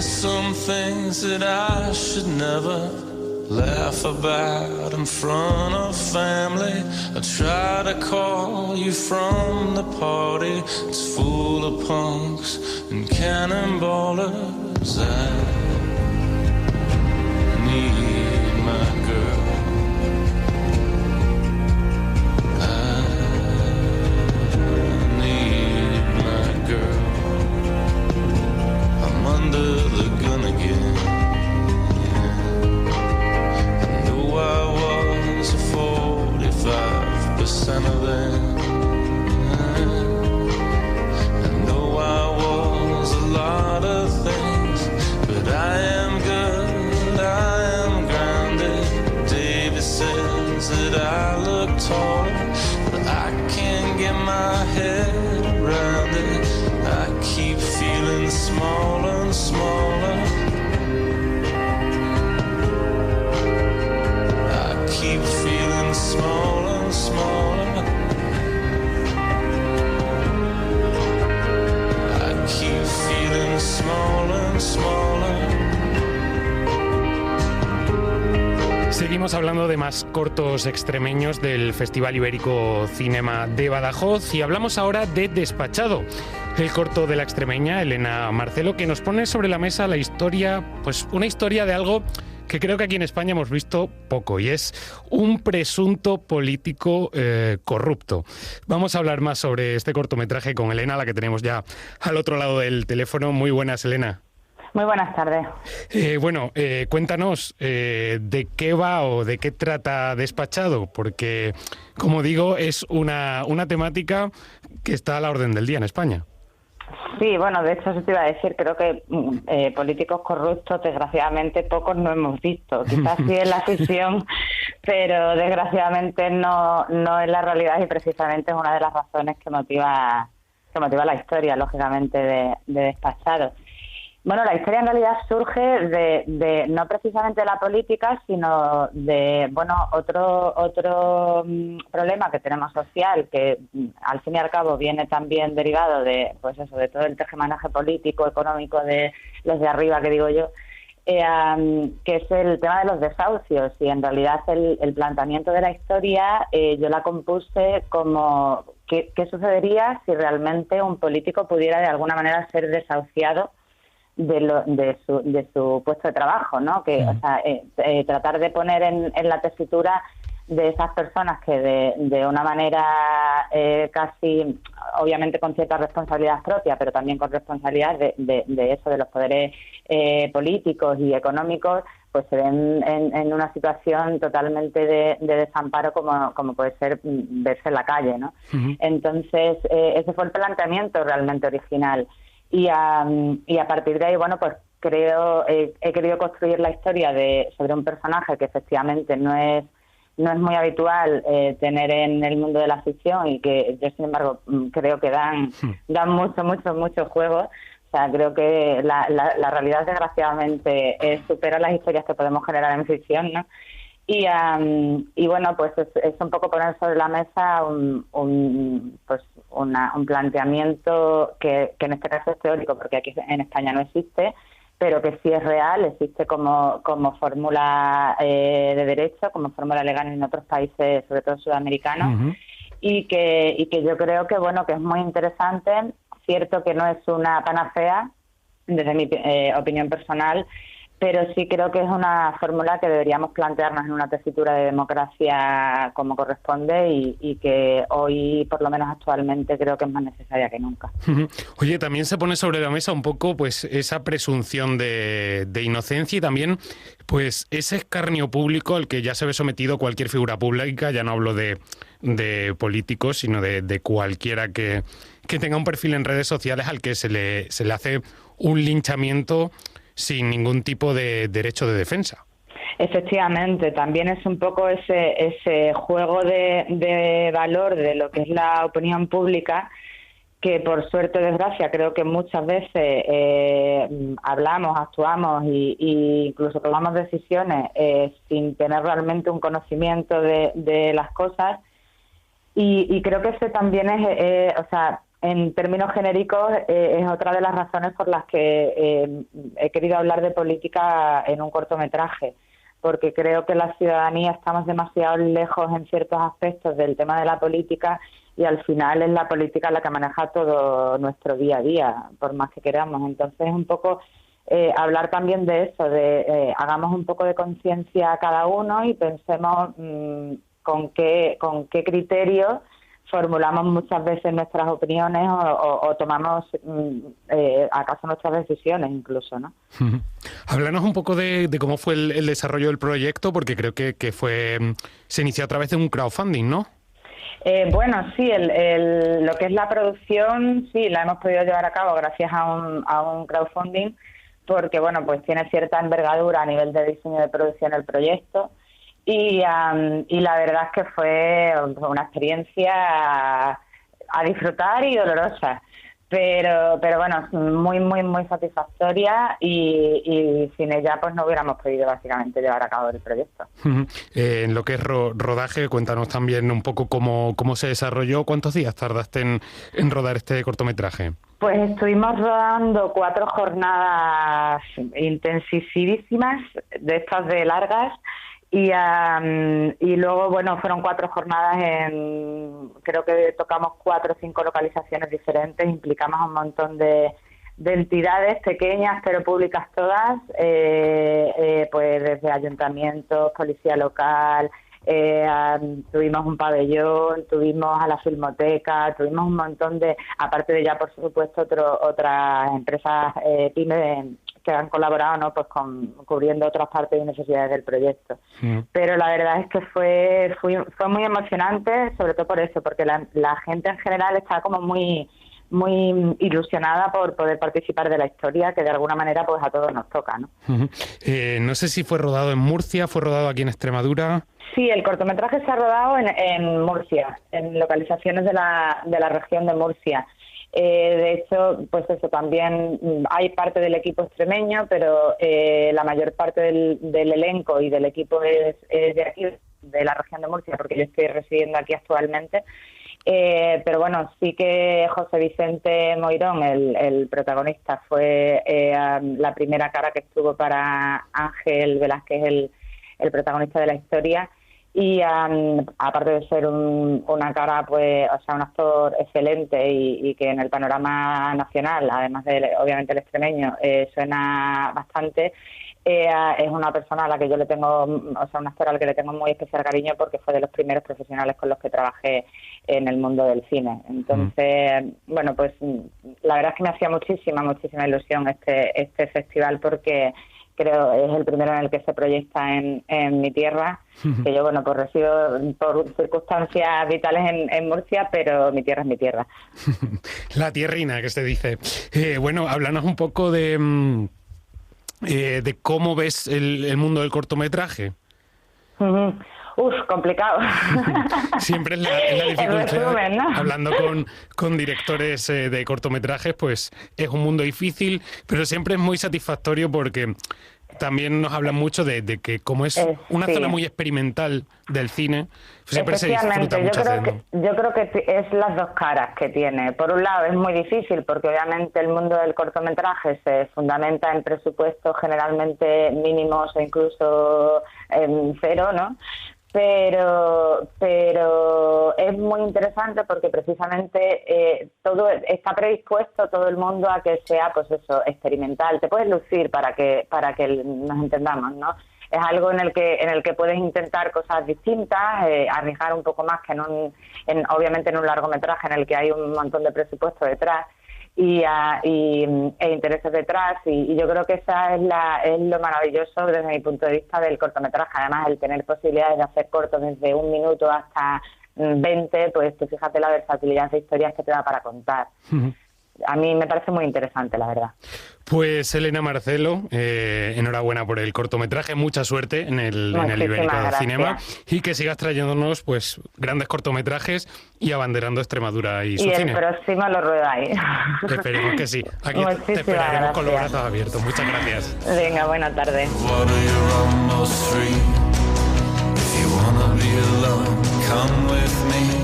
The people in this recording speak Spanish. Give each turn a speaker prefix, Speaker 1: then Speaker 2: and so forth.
Speaker 1: There's some things that I should never laugh about in front of family. I try to call you from the party. It's full of punks and cannonballers. I need my girl. I need my girl. I'm under the gun again. I was 45% of them. I know I was a lot of things, but I am good, I am grounded. David says that I look tall, but I can't get my head around it. I keep feeling smaller and smaller. Keep feeling smaller and smaller. I keep feeling smaller and smaller.
Speaker 2: Seguimos hablando de más cortos extremeños del Festival Ibérico Cinema de Badajoz y hablamos ahora de Despachado, el corto de la extremeña Elena Marcelo, que nos pone sobre la mesa la historia, pues una historia de algo que creo que aquí en España hemos visto poco, y es un presunto político corrupto. Vamos a hablar más sobre este cortometraje con Elena, la que tenemos ya al otro lado del teléfono. Muy buenas, Elena.
Speaker 3: Muy buenas tardes.
Speaker 2: Cuéntanos de qué va o de qué trata Despachado, porque, como digo, es una temática que está a la orden del día en España.
Speaker 3: Sí, bueno, de hecho eso te iba a decir, creo que políticos corruptos, desgraciadamente, pocos no hemos visto. Quizás sí en la ficción, pero desgraciadamente no es la realidad, y precisamente es una de las razones que motiva la historia, lógicamente, de Despachado. Bueno, la historia en realidad surge de no precisamente de la política, sino de, bueno, otro problema que tenemos social, que al fin y al cabo viene también derivado de, pues eso, de todo el tejemaneje político, económico de los de arriba, que digo yo, que es el tema de los desahucios. Y en realidad el planteamiento de la historia yo la compuse como ¿qué sucedería si realmente un político pudiera de alguna manera ser desahuciado de su puesto de trabajo, ¿no? Que, o sea, tratar de poner en la tesitura de esas personas que de una manera casi, obviamente con cierta responsabilidad propia, pero también con responsabilidad de eso, de los poderes políticos y económicos, pues se ven en una situación totalmente de desamparo como puede ser verse en la calle, ¿no? Uh-huh. Entonces, ese fue el planteamiento realmente original. Y a partir de ahí, bueno, pues he querido construir la historia sobre un personaje que efectivamente no es muy habitual tener en el mundo de la ficción, y que yo, sin embargo, creo que dan mucho juego. O sea, creo que la realidad, desgraciadamente, supera las historias que podemos generar en ficción, ¿no? Y bueno, pues es un poco poner sobre la mesa un planteamiento que en este caso es teórico, porque aquí en España no existe, pero que sí es real, existe como fórmula de derecho, como fórmula legal en otros países, sobre todo sudamericanos, uh-huh. y que yo creo que, bueno, que es muy interesante. Cierto que no es una panacea, desde mi opinión personal, pero sí creo que es una fórmula que deberíamos plantearnos en una tesitura de democracia como corresponde, y que hoy, por lo menos actualmente, creo que es más necesaria que nunca.
Speaker 2: Oye, también se pone sobre la mesa un poco pues esa presunción de inocencia, y también pues ese escarnio público al que ya se ve sometido cualquier figura pública. Ya no hablo de políticos, sino de cualquiera que tenga un perfil en redes sociales al que se le hace un linchamiento sin ningún tipo de derecho de defensa.
Speaker 3: Efectivamente, también es un poco ese juego de valor de lo que es la opinión pública, que por suerte o desgracia creo que muchas veces hablamos, actuamos e incluso tomamos decisiones sin tener realmente un conocimiento de las cosas, y creo que ese también es, o sea, en términos genéricos, es otra de las razones por las que he querido hablar de política en un cortometraje, porque creo que la ciudadanía estamos demasiado lejos en ciertos aspectos del tema de la política y al final es la política la que maneja todo nuestro día a día, por más que queramos. Entonces, un poco hablar también de eso, de hagamos un poco de conciencia cada uno y pensemos con qué criterio formulamos muchas veces nuestras opiniones o tomamos acaso nuestras decisiones incluso, ¿no?
Speaker 2: Háblanos un poco de cómo fue el desarrollo del proyecto, porque creo que se inició a través de un crowdfunding, ¿no?
Speaker 3: Bueno, sí, lo que es la producción, sí, la hemos podido llevar a cabo gracias a un crowdfunding, porque, bueno, pues tiene cierta envergadura a nivel de diseño de producción el proyecto. Y la verdad es que fue una experiencia a disfrutar y dolorosa, pero bueno, muy, muy, muy satisfactoria y sin ella pues no hubiéramos podido básicamente llevar a cabo el proyecto.
Speaker 2: En lo que es rodaje, cuéntanos también un poco cómo se desarrolló. ¿Cuántos días tardaste en rodar este cortometraje?
Speaker 3: Pues estuvimos rodando 4 jornadas intensísimas, de estas de largas, y luego, bueno, fueron 4 jornadas creo que tocamos 4 o 5 localizaciones diferentes, implicamos a un montón de entidades pequeñas pero públicas todas, pues desde ayuntamientos, policía local, tuvimos un pabellón, tuvimos a la filmoteca, tuvimos un montón aparte de ya por supuesto otras empresas pymes que han colaborado, ¿no? Pues cubriendo otras partes y necesidades del proyecto. Pero la verdad es que fue muy emocionante, sobre todo por eso, porque la gente en general está como muy muy ilusionada por poder participar de la historia, que de alguna manera pues a todos nos toca, ¿no?
Speaker 2: No sé si fue rodado en Murcia, fue rodado aquí en Extremadura.
Speaker 3: Sí, el cortometraje se ha rodado en Murcia, en localizaciones de la región de Murcia. De hecho, pues eso, también hay parte del equipo extremeño, pero la mayor parte del elenco y del equipo es de aquí, de la región de Murcia, porque yo estoy residiendo aquí actualmente. Pero bueno, sí que José Vicente Moirón, el protagonista, fue la primera cara que estuvo para Ángel Velázquez, el protagonista de la historia. Y aparte de ser una cara, pues, o sea, un actor excelente y que en el panorama nacional, además de obviamente el extremeño, suena bastante, es una persona a la que yo le tengo, o sea, un actor al que le tengo muy especial cariño porque fue de los primeros profesionales con los que trabajé en el mundo del cine. Entonces, bueno, pues la verdad es que me hacía muchísima ilusión este festival porque creo es el primero en el que se proyecta en mi tierra, que yo, bueno, pues resido por circunstancias vitales en Murcia, pero mi tierra es mi tierra.
Speaker 2: La tierrina, que se dice. Bueno, háblanos un poco de cómo ves el mundo del cortometraje.
Speaker 3: Complicado.
Speaker 2: Siempre es la dificultad.
Speaker 3: Resumen, ¿no?
Speaker 2: Hablando con directores de cortometrajes, pues es un mundo difícil, pero siempre es muy satisfactorio porque también nos hablan mucho de que como es una zona muy experimental del cine, siempre se disfruta mucho haciendo.
Speaker 3: Yo creo que es las dos caras que tiene. Por un lado es muy difícil porque obviamente el mundo del cortometraje se fundamenta en presupuestos generalmente mínimos o incluso cero, ¿no? Pero es muy interesante porque precisamente todo está predispuesto todo el mundo a que sea, pues eso, experimental. Te puedes lucir para que nos entendamos, ¿no? Es algo en el que puedes intentar cosas distintas, arriesgar un poco más que obviamente en un largometraje en el que hay un montón de presupuesto detrás e intereses detrás, y yo creo que esa es lo maravilloso desde mi punto de vista del cortometraje. Además, el tener posibilidades de hacer cortos desde 1 minuto hasta 20, pues fíjate la versatilidad de historias que te da para contar. A mí me parece muy interesante, la verdad. Pues
Speaker 2: Elena Marcelo, enhorabuena por el cortometraje, mucha suerte en el Ibérico Cinema y que sigas trayéndonos pues grandes cortometrajes y abanderando Extremadura y su cine.
Speaker 3: Y el próximo lo ruedáis.
Speaker 2: Esperemos que sí. Aquí te esperaremos con los brazos abiertos. Muchas gracias.
Speaker 3: Venga, buena tarde.
Speaker 1: Come with me.